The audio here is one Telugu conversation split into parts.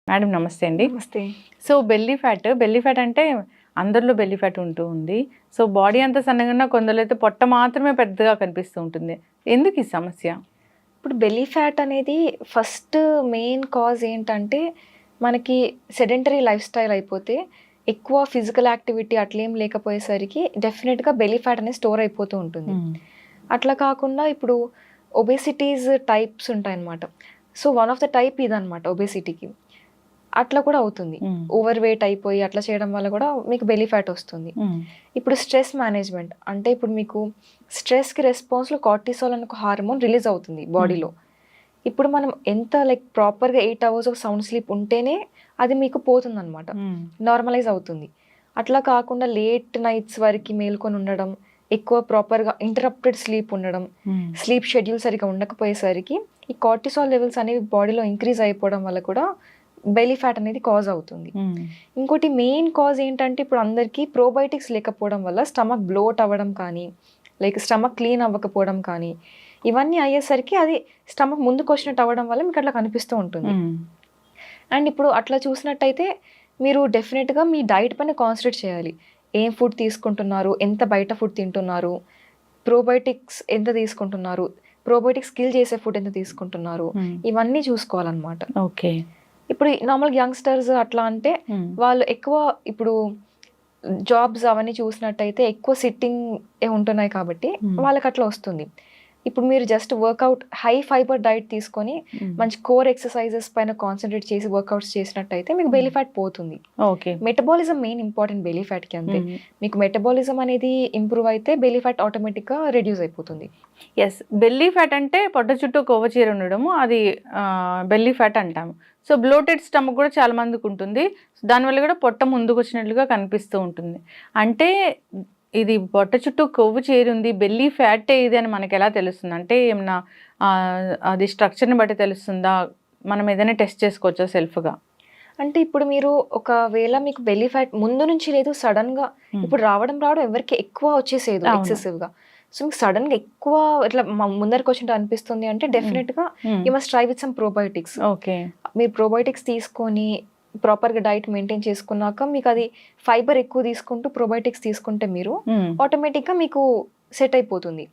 మేడం నమస్తే అండి. నమస్తే. సో బెల్లీ ఫ్యాట్ అంటే అందరిలో బెల్లీ ఫ్యాట్ ఉంటూ ఉంది. సో బాడీ అంతా సన్నగా ఉన్నా కొందరిలో అయితే పొట్ట మాత్రమే పెద్దగా కనిపిస్తూ ఉంటుంది. ఎందుకు ఈ సమస్య? ఇప్పుడు బెల్లీ ఫ్యాట్ అనేది ఫస్ట్ మెయిన్ కాజ్ ఏంటంటే మనకి సెడెంటరీ లైఫ్ స్టైల్ అయిపోతే ఎక్కువ ఫిజికల్ యాక్టివిటీ అట్లేం లేకపోయేసరికి డెఫినెట్గా బెల్లీ ఫ్యాట్ అనేది స్టోర్ అయిపోతూ ఉంటుంది. అట్లా కాకుండా ఇప్పుడు ఒబేసిటీస్ టైప్స్ ఉంటాయన్నమాట. So one of the type ఇదనమాట ఒబేసిటీకి. అట్లా కూడా అవుతుంది. ఓవర్ వెయిట్ అయిపోయి అట్లా చేయడం వల్ల కూడా మీకు బెల్లీ ఫ్యాట్ వస్తుంది. ఇప్పుడు స్ట్రెస్ మేనేజ్మెంట్ అంటే ఇప్పుడు మీకు స్ట్రెస్కి రెస్పాన్స్లో కార్టిసాల్ అనే ఒక హార్మోన్ రిలీజ్ అవుతుంది బాడీలో. ఇప్పుడు మనం ఎంత ప్రాపర్గా 8 hours ఆఫ్ సౌండ్ స్లీప్ ఉంటేనే అది మీకు పోతుంది అనమాట, నార్మలైజ్ అవుతుంది. అట్లా కాకుండా లేట్ నైట్స్ వరకు మేల్కొని ఉండడం, ఎక్కువ ప్రాపర్గా ఇంటరప్టెడ్ స్లీప్ ఉండడం, స్లీప్ షెడ్యూల్ సరిగా ఉండకపోయేసరికి ఈ కార్టిసాల్ లెవెల్స్ అనేవి బాడీలో ఇంక్రీజ్ అయిపోవడం వల్ల కూడా బెల్లీ ఫ్యాట్ అనేది కాజ్ అవుతుంది. ఇంకోటి మెయిన్ కాజ్ ఏంటంటే ఇప్పుడు అందరికీ ప్రోబయోటిక్స్ లేకపోవడం వల్ల స్టమక్ బ్లోట్ అవ్వడం కానీ, స్టమక్ క్లీన్ అవ్వకపోవడం కానీ, ఇవన్నీ అయ్యేసరికి అది స్టమక్ ముందుకు వచ్చినట్టు అవ్వడం వల్ల మీకు అట్లా కనిపిస్తూ ఉంటుంది. అండ్ ఇప్పుడు అట్లా చూసినట్టయితే మీరు డెఫినెట్గా మీ డైట్ పైన కాన్సన్ట్రేట్ చేయాలి. ఏం ఫుడ్ తీసుకుంటున్నారు, ఎంత బయట ఫుడ్ తింటున్నారు, ప్రోబయోటిక్స్ ఎంత తీసుకుంటున్నారు, ప్రోబయోటిక్స్ కిల్ చేసే ఫుడ్ ఎంత తీసుకుంటున్నారు, ఇవన్నీ చూసుకోవాలన్నమాట. ఓకే. ఇప్పుడు నార్మల్ యంగ్స్టర్స్ అట్లా అంటే వాళ్ళు ఎక్కువ ఇప్పుడు జాబ్స్ అవన్నీ చూసినట్టయితే ఎక్కువ సిట్టింగ్ ఉంటున్నాయి కాబట్టి వాళ్ళకి అట్లా వస్తుంది. ఇప్పుడు మీరు just workout high fibre diet తీసుకొని మంచి కోర్ ఎక్సర్సైజెస్ పైన కాన్సన్ట్రేట్ చేసి వర్కౌట్స్ చేసినట్టయితే మీకు బెల్లీ ఫ్యాట్ పోతుంది. Okay. Metabolism main important belly ఫ్యాట్కి. అంతే, మీకు మెటబాలిజం అనేది ఇంప్రూవ్ అయితే బెల్లీ ఫ్యాట్ ఆటోమేటిక్గా రెడ్యూస్ అయిపోతుంది. ఎస్, బెల్లీ ఫ్యాట్ అంటే పొట్ట చుట్టూ కొవ్వు చీర ఉండడము, అది బెల్లీ ఫ్యాట్ అంటాము. సో బ్లోటెడ్ స్టమక్ కూడా చాలా మందికి ఉంటుంది. దానివల్ల కూడా పొట్ట ముందుకు వచ్చినట్లుగా కనిపిస్తూ ఉంటుంది. అంటే ఇది పొట్ట చుట్టూ కొవ్వు చేరి ఉంది, బెల్లీ ఫ్యాటే ఇది అని మనకి ఎలా తెలుస్తుంది? అంటే ఏమన్నా అది స్ట్రక్చర్ని బట్టి తెలుస్తుందా? మనం ఏదైనా టెస్ట్ చేసుకోవచ్చా సెల్ఫ్గా? అంటే ఇప్పుడు మీరు ఒకవేళ మీకు బెల్లీ ఫ్యాట్ ముందు నుంచి లేదు, సడన్గా ఇప్పుడు రావడం ఎవరికి ఎక్కువ వచ్చేసేది ఎక్సెసివ్గా. సో మీకు సడన్గా ఎక్కువ ఇట్లా ముందరికి వచ్చినట్టు అనిపిస్తుంది అంటే డెఫినెట్గా you must try with some probiotics. Okay. మీరు ప్రోబయోటిక్స్ తీసుకొని ప్రాపర్గా డైట్ మెయింటైన్ చేసుకున్నాక మీకు అది ఫైబర్ ఎక్కువ తీసుకుంటూ ప్రోబయోటిక్స్ తీసుకుంటే మీరు ఆటోమేటిక్గా మీకు సెట్ అయిపోతుంది.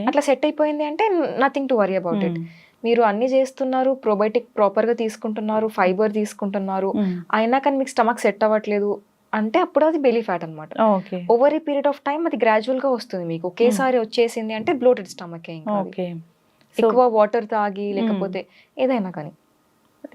అట్లా సెట్ అయిపోయింది అంటే nothing to worry about it. మీరు అన్ని చేస్తున్నారు, ప్రోబయోటిక్ ప్రాపర్గా తీసుకుంటున్నారు, ఫైబర్ తీసుకుంటున్నారు, అయినా కానీ మీకు స్టమక్ సెట్ అవ్వట్లేదు అంటే అప్పుడు అది బెల్లీ ఫ్యాట్ అనమాట. Over a period of time అది గ్రాడ్యువల్గా వస్తుంది. మీకు ఒకేసారి వచ్చేసింది అంటే బ్లోటెడ్ స్టమక్. ఎక్కువ వాటర్ తాగి లేకపోతే ఏదైనా కానీ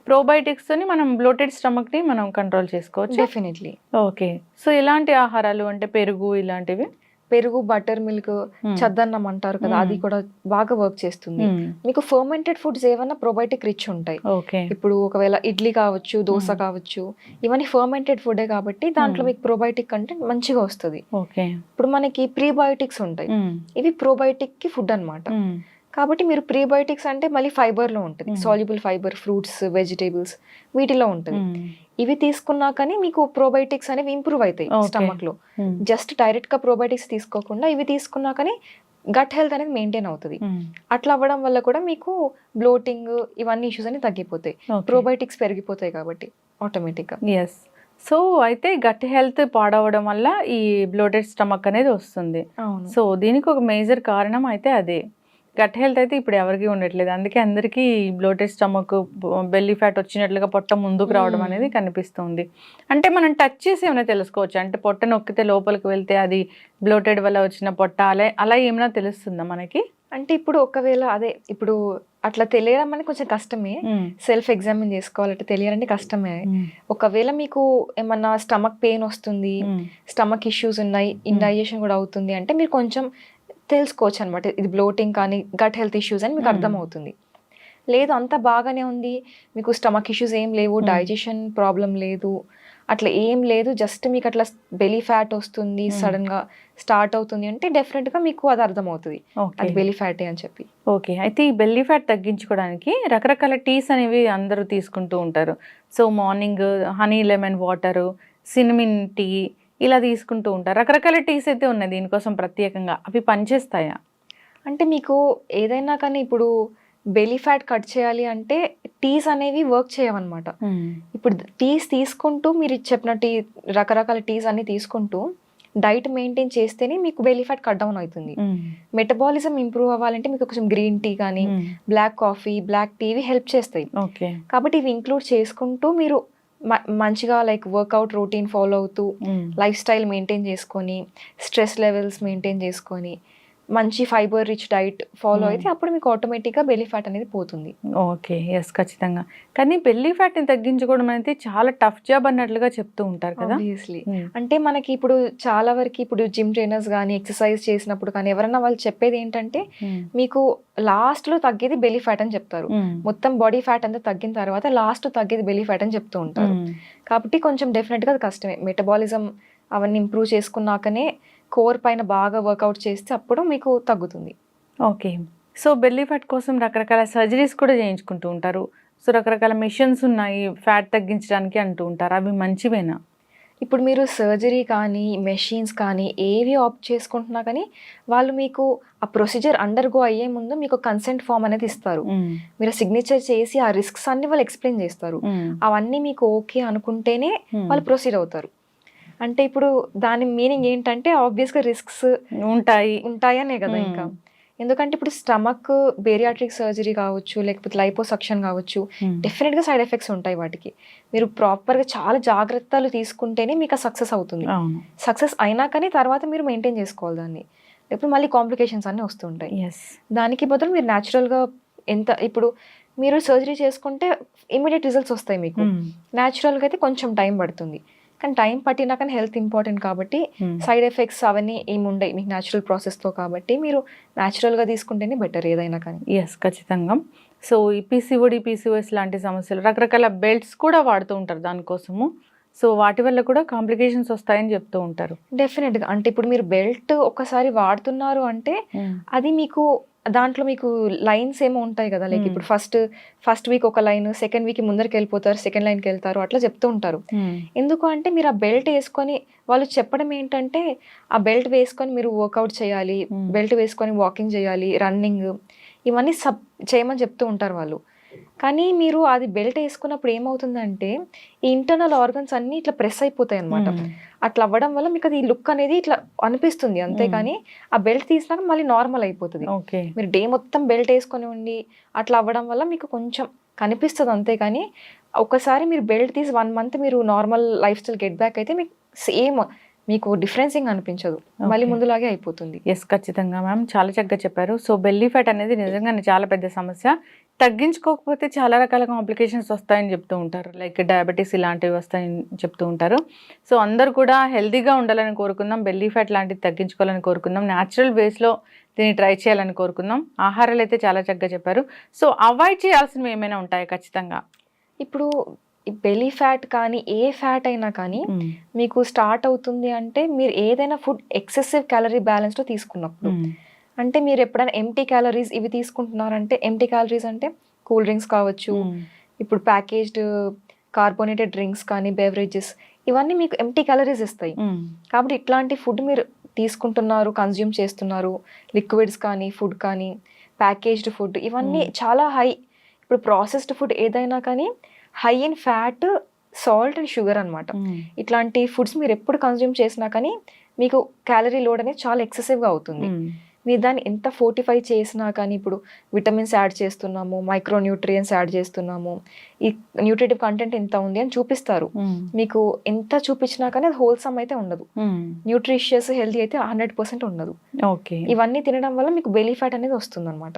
ప్రోబయోటిక్స్ ని మనం బ్లోటెడ్ స్టమక్ ని మనం కంట్రోల్ చేసుకోవచ్చు. డెఫినెట్లీ. ఓకే. సో ఇలాంటి ఆహారాలు అంటే పెరుగు, ఇలాంటివి పెరుగు, బటర్ మిల్క్, చద్దన్నం అంటారు కదా, అది కూడా బాగా వర్క్ చేస్తుంది. మీకు ఫర్మెంటెడ్ ఫుడ్స్ ఏమన్నా ప్రోబయోటిక్ రిచ్ ఉంటాయి. ఇప్పుడు ఒకవేళ ఇడ్లీ కావచ్చు, దోశ కావచ్చు, ఇవన్నీ ఫర్మెంటెడ్ ఫుడే కాబట్టి దాంట్లో మీకు ప్రోబయోటిక్ కంటెంట్ మంచిగా వస్తుంది. ఇప్పుడు మనకి ప్రీబయోటిక్స్ ఉంటాయి, ఇవి ప్రోబయోటిక్ కి ఫుడ్ అనమాట. కాబట్టి మీరు ప్రీబయోటిక్స్ అంటే మళ్ళీ ఫైబర్లో ఉంటుంది, సాల్యుబుల్ ఫైబర్, ఫ్రూట్స్, వెజిటేబుల్స్ వీటిలో ఉంటుంది. ఇవి తీసుకున్నా కానీ మీకు ప్రోబయోటిక్స్ అనేవి ఇంప్రూవ్ అవుతాయి స్టమక్ లో. జస్ట్ డైరెక్ట్ గా ప్రోబయోటిక్స్ తీసుకోకుండా ఇవి తీసుకున్నా కానీ గట్ హెల్త్ అనేది మెయింటైన్ అవుతుంది. అట్లా అవ్వడం వల్ల కూడా మీకు బ్లోటింగ్ ఇవన్నీ ఇష్యూస్ అనేవి తగ్గిపోతాయి, ప్రోబయోటిక్స్ పెరిగిపోతాయి కాబట్టి ఆటోమేటిక్గా. ఎస్. సో అయితే గట్ హెల్త్ పాడవడం వల్ల ఈ బ్లోటెడ్ స్టమక్ అనేది వస్తుంది. సో దీనికి ఒక మేజర్ కారణం అయితే అదే. గట్ హెల్త్ అయితే ఇప్పుడు ఎవరికి ఉండట్లేదు, అందుకే అందరికీ బ్లోటెడ్ స్టమక్, బెల్లీ ఫ్యాట్ వచ్చినట్లుగా పొట్ట ముందుకు రావడం అనేది కనిపిస్తుంది. అంటే మనం టచ్ చేసి ఏమైనా తెలుసుకోవచ్చు? అంటే పొట్ట నొక్కితే లోపలికి వెళ్తే అది బ్లోటెడ్ వల్ల వచ్చిన పొట్ట అలా ఏమైనా తెలుస్తుందా మనకి? అంటే ఇప్పుడు ఒకవేళ అదే ఇప్పుడు అట్లా తెలియడం అనేది కొంచెం కష్టమే, సెల్ఫ్ ఎగ్జామిన్ చేసుకోవాలంటే తెలియాలంటే కష్టమే. ఒకవేళ మీకు ఏమన్నా స్టమక్ పెయిన్ వస్తుంది, స్టమక్ ఇష్యూస్ ఉన్నాయి, ఇండైజెషన్ కూడా అవుతుంది అంటే మీరు కొంచెం తెలుసుకోవచ్చు అనమాట, ఇది బ్లోటింగ్ కానీ గట్ హెల్త్ ఇష్యూస్ అని మీకు అర్థమవుతుంది. లేదు అంత బాగానే ఉంది, మీకు స్టమక్ ఇష్యూస్ ఏం లేవు, డైజెషన్ ప్రాబ్లం లేదు, అట్లా ఏం లేదు, జస్ట్ మీకు అట్లా బెల్లీ ఫ్యాట్ వస్తుంది, సడన్ గా స్టార్ట్ అవుతుంది అంటే డెఫినెట్ గా మీకు అది అర్థమవుతుంది అది బెల్లీ ఫ్యాటే అని చెప్పి. ఓకే. అయితే ఈ బెల్లీ ఫ్యాట్ తగ్గించుకోవడానికి రకరకాల టీస్ అనేవి అందరూ తీసుకుంటూ ఉంటారు. So morning honey lemon water, cinnamon tea ఇలా తీసుకుంటూ ఉంటారు. రకరకాల టీస్ అయితే ఉన్నాయి దీనికోసం ప్రత్యేకంగా, అవి పనిచేస్తాయా? అంటే మీకు ఏదైనా కానీ ఇప్పుడు బెల్లీ ఫ్యాట్ కట్ చేయాలి అంటే టీస్ అనేవి వర్క్ చేయవన్నమాట. ఇప్పుడు టీస్ తీసుకుంటూ మీరు చెప్పినట్టు రకరకాల టీస్ అన్ని తీసుకుంటూ డైట్ మెయింటైన్ చేస్తేనే మీకు బెల్లీ ఫ్యాట్ కట్ డౌన్ అవుతుంది. మెటబాలిజం ఇంప్రూవ్ అవ్వాలంటే మీకు కొంచెం గ్రీన్ టీ కానీ బ్లాక్ కాఫీ, బ్లాక్ టీ ఇవి హెల్ప్ చేస్తాయి. కాబట్టి ఇవి ఇంక్లూడ్ చేసుకుంటూ మీరు మంచిగా లైక్ వర్కౌట్ రొటీన్ ఫాలో అవుతూ లైఫ్ స్టైల్ మెయింటైన్ చేసుకొని స్ట్రెస్ లెవెల్స్ మెయింటైన్ చేసుకొని మంచి ఫైబర్ రిచ్ డైట్ ఫాలో అయితే అప్పుడు మీకు ఆటోమేటిక్గా బెల్లీ ఫ్యాట్ అనేది పోతుంది. ఓకే, ఎస్, ఖచ్చితంగా. కానీ బెల్లీ ఫ్యాట్ని తగ్గించుకోవడం అనేది చాలా టఫ్ జాబ్ అన్నట్లుగా చెప్తూ ఉంటారు కదా. ఆబ్వియస్లీ అంటే మనకి ఇప్పుడు చాలా వరకు ఇప్పుడు జిమ్ ట్రైనర్స్ కానీ ఎక్సర్సైజ్ చేసినప్పుడు కానీ ఎవరైనా వాళ్ళు చెప్పేది ఏంటంటే మీకు లాస్ట్లో తగ్గేది బెల్లీ ఫ్యాట్ అని చెప్తారు. మొత్తం బాడీ ఫ్యాట్ అంతా తగ్గిన తర్వాత లాస్ట్ తగ్గేది బెల్లీ ఫ్యాట్ అని చెప్తూ ఉంటారు. కాబట్టి కొంచెం డెఫినెట్గా అది కష్టమే. మెటబాలిజం అవన్నీ ఇంప్రూవ్ చేసుకున్నాకనే కోర్ పైన బాగా వర్కౌట్ చేస్తే అప్పుడు మీకు తగ్గుతుంది. ఓకే, సో బెల్లీ ఫ్యాట్ కోసం రకరకాల సర్జరీస్ కూడా చేయించుకుంటూ ఉంటారు. సో రకరకాల మిషన్స్ ఉన్నాయి ఫ్యాట్ తగ్గించడానికి అంటూ ఉంటారు, అవి మంచివేనా? ఇప్పుడు మీరు సర్జరీ కానీ మెషిన్స్ కానీ ఏవి ఆప్ట్ చేసుకుంటున్నా కానీ వాళ్ళు మీకు ఆ ప్రొసీజర్ అండర్గో అయ్యే ముందు మీకు కన్సెంట్ ఫామ్ అనేది ఇస్తారు. మీరు సిగ్నేచర్ చేసి ఆ రిస్క్స్ అన్ని వాళ్ళు ఎక్స్ప్లెయిన్ చేస్తారు. అవన్నీ మీకు ఓకే అనుకుంటేనే వాళ్ళు ప్రొసీడ్ అవుతారు. అంటే ఇప్పుడు దాని మీనింగ్ ఏంటంటే ఆబ్వియస్గా రిస్క్స్ ఉంటాయనే కదా. ఇంకా ఎందుకంటే ఇప్పుడు స్టమక్ బేరియాట్రిక్ సర్జరీ కావచ్చు లేకపోతే లైపోసక్షన్ కావచ్చు, డెఫినెట్గా సైడ్ ఎఫెక్ట్స్ ఉంటాయి వాటికి. మీరు ప్రాపర్గా చాలా జాగ్రత్తలు తీసుకుంటేనే మీకు సక్సెస్ అవుతుంది. సక్సెస్ అయినా కానీ తర్వాత మీరు మెయింటైన్ చేసుకోవాలి దాన్ని, లేకపోతే మళ్ళీ కాంప్లికేషన్స్ అన్నీ వస్తుంటాయి. దానికి బదులు మీరు న్యాచురల్గా ఇప్పుడు మీరు సర్జరీ చేసుకుంటే ఇమీడియట్ రిజల్ట్స్ వస్తాయి మీకు. న్యాచురల్గా అయితే కొంచెం టైం పడుతుంది, కానీ టైం పట్టినా కానీ హెల్త్ ఇంపార్టెంట్ కాబట్టి సైడ్ ఎఫెక్ట్స్ అవన్నీ ఏమి ఉండవు మీకు న్యాచురల్ ప్రాసెస్తో. కాబట్టి మీరు న్యాచురల్గా తీసుకుంటేనే బెటర్ ఏదైనా కానీ. ఎస్, ఖచ్చితంగా. సో ఈ పీసీఓడి, పీసీఓఎస్ లాంటి సమస్యలు రకరకాల బెల్ట్స్ కూడా వాడుతూ ఉంటారు దానికోసము. సో వాటి వల్ల కూడా కాంప్లికేషన్స్ వస్తాయని చెప్తూ ఉంటారు. డెఫినెట్గా అంటే ఇప్పుడు మీరు బెల్ట్ ఒకసారి వాడుతున్నారు అంటే అది మీకు దాంట్లో మీకు లైన్స్ ఏమో ఉంటాయి కదా. లైక్ ఇప్పుడు ఫస్ట్ వీక్ ఒక లైన్, సెకండ్ వీక్ ముందరికి వెళ్ళిపోతారు, సెకండ్ లైన్కి వెళ్తారు, అట్లా చెప్తూ ఉంటారు. ఎందుకు అంటే మీరు ఆ బెల్ట్ వేసుకొని వాళ్ళు చెప్పడం ఏంటంటే ఆ బెల్ట్ వేసుకొని మీరు వర్కౌట్ చేయాలి, బెల్ట్ వేసుకొని వాకింగ్ చేయాలి, రన్నింగ్ ఇవన్నీ చేయమని చెప్తూ ఉంటారు వాళ్ళు. కానీ మీరు అది బెల్ట్ వేసుకున్నప్పుడు ఏమవుతుందంటే ఈ ఇంటర్నల్ ఆర్గన్స్ అన్ని ఇట్లా ప్రెస్ అయిపోతాయి అనమాట. అట్లా అవ్వడం వల్ల మీకు అది లుక్ అనేది ఇట్లా అనిపిస్తుంది, అంతేకాని ఆ బెల్ట్ తీసినాక మళ్ళీ నార్మల్ అయిపోతుంది. మీరు డే మొత్తం బెల్ట్ వేసుకొని ఉండి అట్లా అవ్వడం వల్ల మీకు కొంచెం కనిపిస్తుంది, అంతేకాని ఒకసారి మీరు బెల్ట్ తీసి 1 month మీరు normal life style get back అయితే మీకు సేమ్ మీకు డిఫరెన్సింగ్ అనిపించదు, మళ్ళీ ముందులాగే అయిపోతుంది. ఎస్, ఖచ్చితంగా మ్యామ్, చాలా చక్కగా చెప్పారు. సో బెల్లీ ఫ్యాట్ అనేది నిజంగానే చాలా పెద్ద సమస్య. తగ్గించుకోకపోతే చాలా రకాల కాంప్లికేషన్స్ వస్తాయని చెప్తూ ఉంటారు, లైక్ డయాబెటీస్ ఇలాంటివి వస్తాయని చెప్తూ ఉంటారు. సో అందరూ కూడా హెల్తీగా ఉండాలని కోరుకుందాం, బెల్లీ ఫ్యాట్ లాంటివి తగ్గించుకోవాలని కోరుకుందాం, న్యాచురల్ వేస్లో దీన్ని ట్రై చేయాలని కోరుకుందాం. ఆహారాలు అయితే చాలా చక్కగా చెప్పారు. సో అవాయిడ్ చేయాల్సినవి ఏమైనా ఉంటాయా ఖచ్చితంగా? ఇప్పుడు బెల్లీ ఫ్యాట్ కానీ ఏ ఫ్యాట్ అయినా కానీ మీకు స్టార్ట్ అవుతుంది అంటే మీరు ఏదైనా ఫుడ్ ఎక్సెసివ్ క్యాలరీ బ్యాలెన్స్లో తీసుకున్నప్పుడు. అంటే మీరు ఎప్పుడైనా ఎంటీ క్యాలరీస్ ఇవి తీసుకుంటున్నారంటే, ఎంటీ క్యాలరీస్ అంటే కూల్ డ్రింక్స్ కావచ్చు, ఇప్పుడు ప్యాకేజ్డ్ కార్బోనేటెడ్ డ్రింక్స్ కానీ బెవరేజెస్ ఇవన్నీ మీకు ఎంటీ క్యాలరీస్ ఇస్తాయి. కాబట్టి ఇట్లాంటి ఫుడ్ మీరు తీసుకుంటున్నారు, కన్జ్యూమ్ చేస్తున్నారు, లిక్విడ్స్ కానీ ఫుడ్ కానీ ప్యాకేజ్డ్ ఫుడ్ ఇవన్నీ చాలా హై. ఇప్పుడు ప్రాసెస్డ్ ఫుడ్ ఏదైనా కానీ high in fat, salt and sugar అనమాట. ఇట్లాంటి ఫుడ్స్ మీరు ఎప్పుడు కన్జ్యూమ్ చేసినా కానీ మీకు క్యాలరీ లోడ్ అనేది చాలా ఎక్సెసివ్గా అవుతుంది. మీరు దాన్ని ఎంత ఫోర్టిఫై చేసినా కానీ ఇప్పుడు విటమిన్స్ యాడ్ చేస్తున్నాము, మైక్రో న్యూట్రియన్స్ యాడ్ చేస్తున్నాము, ఈ న్యూట్రిటివ్ కంటెంట్ ఎంత ఉంది అని చూపిస్తారు. మీకు ఎంత చూపించినా కానీ అది హోల్సమ్ అయితే ఉండదు, న్యూట్రిషియస్ హెల్తీ అయితే 100% ఉండదు. ఓకే, ఇవన్నీ తినడం వల్ల మీకు బెల్లీ ఫ్యాట్ అనేది వస్తుంది అనమాట.